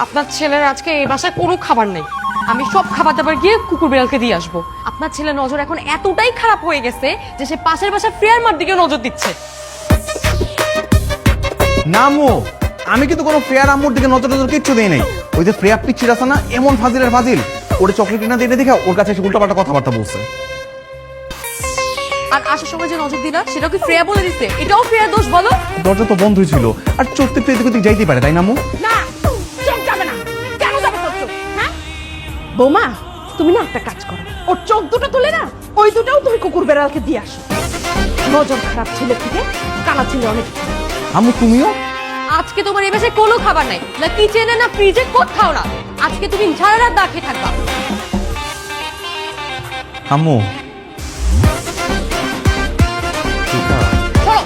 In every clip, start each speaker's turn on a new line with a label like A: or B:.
A: আপনার ছেলের আজকে এই বাসায় কোনো খাবার নেই। আমি সব খাবার দাবার গিয়ে কুকুর বিড়ালকে দিয়ে আসবো। আপনার ছেলের নজর এখন এতটাই খারাপ হয়ে গেছে যে সে পাশের বাসার ফ্রেয়ার মার দিকে নজর দিচ্ছে।
B: না আম্মু, আমি কিন্তু কোনো ফ্রেয়ার আম্মুর দিকে নজর কিচ্ছু দিই নাই। ওই যে ফ্রেয়া পিচ্ছির আছে না, এমন ফাজিলের ফাজিল, ওরে চকলেট কিনা দিয়ে দেখে ওর কাছে এসে উল্টাপাল্টা কথাবার্তা বলছে।
A: আর আসার সময় যে নজর দিলা সেটা কি ফ্রেয়া বলে দিচ্ছে? এটাও ফ্রেয়ার দোষ বলো?
B: দরজা তো বন্ধই ছিল, আর চোখ তো এদিক ওদিক যাইতেই পারে, তাই না আম্মু?
C: না, চোখ যাবে না। কেন যাবে তোর চোখ? হ্যাঁ বৌমা, তুমি না একটা কাজ করো, ওর চোখ দুটো তুলে না ওই দুটাও তুমি কুকুর বেড়ালকে দিয়ে আসো। নজর খারাপ ছেলে থেকে কানা ছেলে অনেক।
B: আম্মু তুমিও?
A: আজকে তোমার এই বাসায় কোনো খাবার নাই, না কিচেনে না ফ্রিজে, কোথাও না। আজকে তুমি সারা রাত না খেয়ে থাকবা।
B: আম্মু
A: চলো।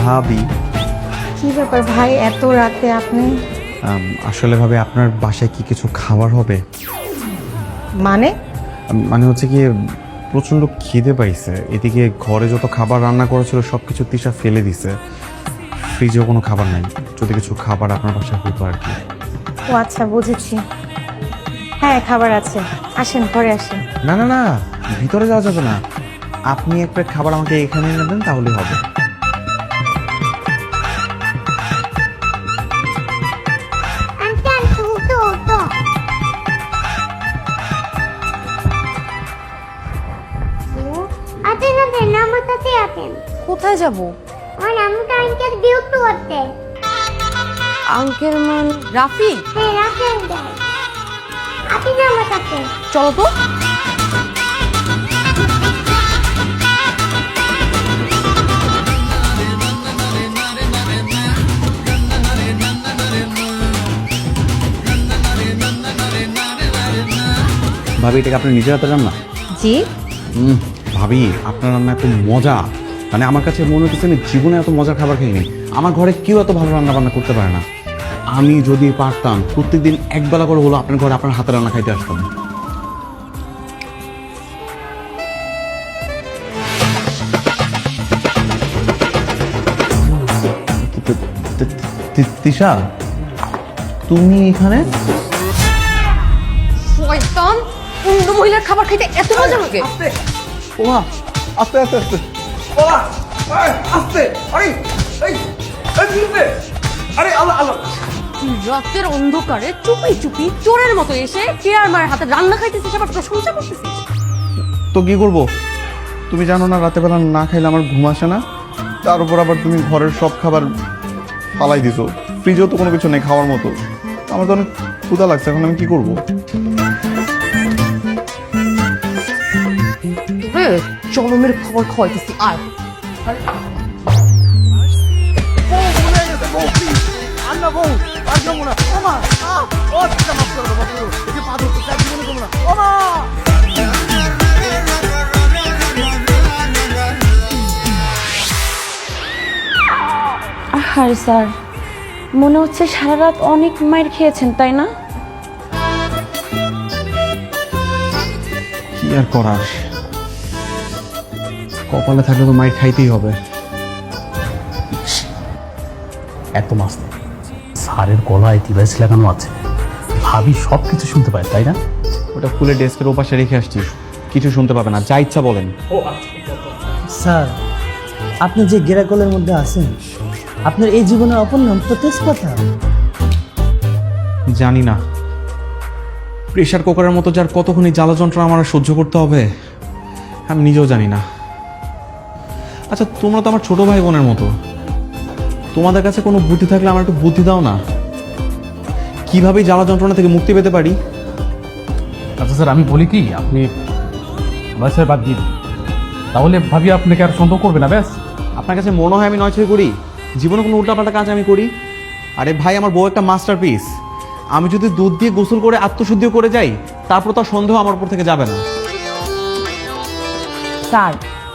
B: ভাবি,
D: কি ব্যাপার ভাই, এত রাতে আপনি?
B: আসলে ভাবে আপনার বাসায় কি কিছু খাবার হবে?
D: মানে
B: মানে হচ্ছে কি, প্রচন্ড খিদে পাইছে। এদিকে ঘরে যত খাবার রান্না করা ছিল সবকিছু তিশা ফেলে দিছে, ফ্রিজেও কোনো খাবার নাই। যদি কিছু খাবার আপনার বাসায় হতো আর কি।
D: ও আচ্ছা, বুঝেছি। হ্যাঁ খাবার আছে, আসেন ঘরে আসেন।
B: না না না, ভিতরে যাওয়া যাবে না। আপনি এক প্লেট খাবার আমাকে এখানে এনে দেন, তাহলেই হবে।
A: কোথায় যাব? আঙ্কেল মান রাফি, চলো তো।
B: ভাবি, এটাকে আপনি নিজের হাতে রান্না?
D: জি।
B: ভাবি, আপনার রান্না এত মজা, মানে আমার কাছে মনে হচ্ছে আমি জীবনে এত মজার খাবার খাইনি। আমার ঘরে কেউ এত ভালো রান্না বান্না করতে পারে না। আমি যদি পারতাম প্রত্যেকদিন একবেলা করে হলো আপনার ঘরে আপনার হাতে রান্না খাইতে আসতাম। তিশা, তুমি এখানে?
A: শয়তান, অন্য মহিলার খাবার খাইতে এত মজা লাগে?
B: ওমা, আস্তে আস্তে আস্তে। ওমা, আস্তে। আরে এই আরে আল্লাহ আল্লাহ।
A: তুই রাতের অন্ধকারে চুপি চুপি চোরের মতো এসে কেয়ার মায়ের হাতে রান্না খাইতেছিস, আবার প্রশংসা করতেছিস।
B: তো কি করব? তুমি জানো না রাতে বেলা না খাইলে আমার ঘুম আসে না। তার উপর আবার তুমি ঘরের সব খাবার ফালাই দিছো, ফ্রিজেও তো কোনো কিছু নেই খাওয়ার মতো। আমার তো অনেক ক্ষুধা লাগছে, এখন আমি কি করব?
A: জনমের খবর খাওয়াইতেছি। আর
D: আরে স্যার, মনে হচ্ছে সারা রাত অনেক মাইর খেয়েছেন, তাই না?
B: কি আর করার, কপালে থাকলে তো মাইর খাইতেই হবে।
E: এত মাছ নেই, স্যারের গলায় ডিভাইস লাগানো আছে, ভাবি সব কিছু শুনতে পায়, তাই না?
B: ওটা খুলে ডেস্কের ওপাশে রেখে আসছি, কিছু শুনতে পাবে না, যা ইচ্ছা বলেন।
F: স্যার, আপনি যে গেরাকলের মধ্যে আছেন আপনার এই জীবনের অপর নাম তো তেজপাতা।
B: জানি না প্রেশার কুকারের মতো যার কতক্ষণই জ্বালা যন্ত্রণা আমার আর সহ্য করতে হবে আমি নিজেও জানি না। আচ্ছা তোমরা তো আমার ছোট ভাই বোনের মতো, তোমাদের কাছে কোনো বুদ্ধি থাকলে আমার একটু বুদ্ধি দাও না, কিভাবে এই জ্বালা যন্ত্রণা থেকে মুক্তি পেতে পারি।
E: আচ্ছা স্যার, আমি বলি কি, আপনি নয় ছয় বাদ দিয়ে দিন, তাহলে ভাবি আপনাকে আর সন্দেহ করবে না। ব্যাস।
B: আপনার কাছে মনে হয় আমি নয় ছয় করি? জীবনে কোনো উল্টাপাল্টা কাজ আমি করি? আরে ভাই আমার বউ একটা মাস্টারপিস, আমি যদি দুধ দিয়ে গোসল করে আত্মশুদ্ধিও করে যাই তারপর তার সন্দেহ আমার উপর থেকে যাবে না।
G: স্যার,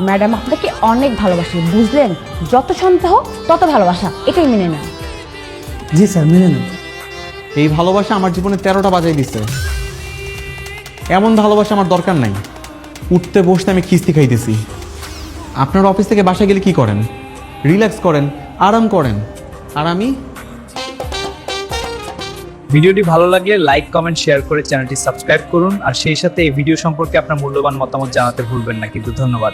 G: ম্যাডাম আপনাকে অনেক ভালোবাসে, বুঝলেন? যত সন্দেহ তত ভালোবাসা, এটাই মেনে নেন।
F: জি স্যার, মেনে নেন।
B: এই ভালোবাসা আমার জীবনে 13টা বাজাই দিচ্ছে। এমন ভালোবাসা আমার দরকার নাই। উঠতে বসতে আমি খিস্তি খাইতেছি। আপনার অফিস থেকে বাসায় গেলে কি করেন? রিল্যাক্স করেন, আরাম করেন, আর আমি
H: ভিডিওটি ভালো লাগলে লাইক, কমেন্ট, শেয়ার করে চ্যানেলটি সাবস্ক্রাইব করুন। আর সেই সাথে এই ভিডিও সম্পর্কে আপনার মূল্যবান মতামত জানাতে ভুলবেন না। কিন্তু ধন্যবাদ।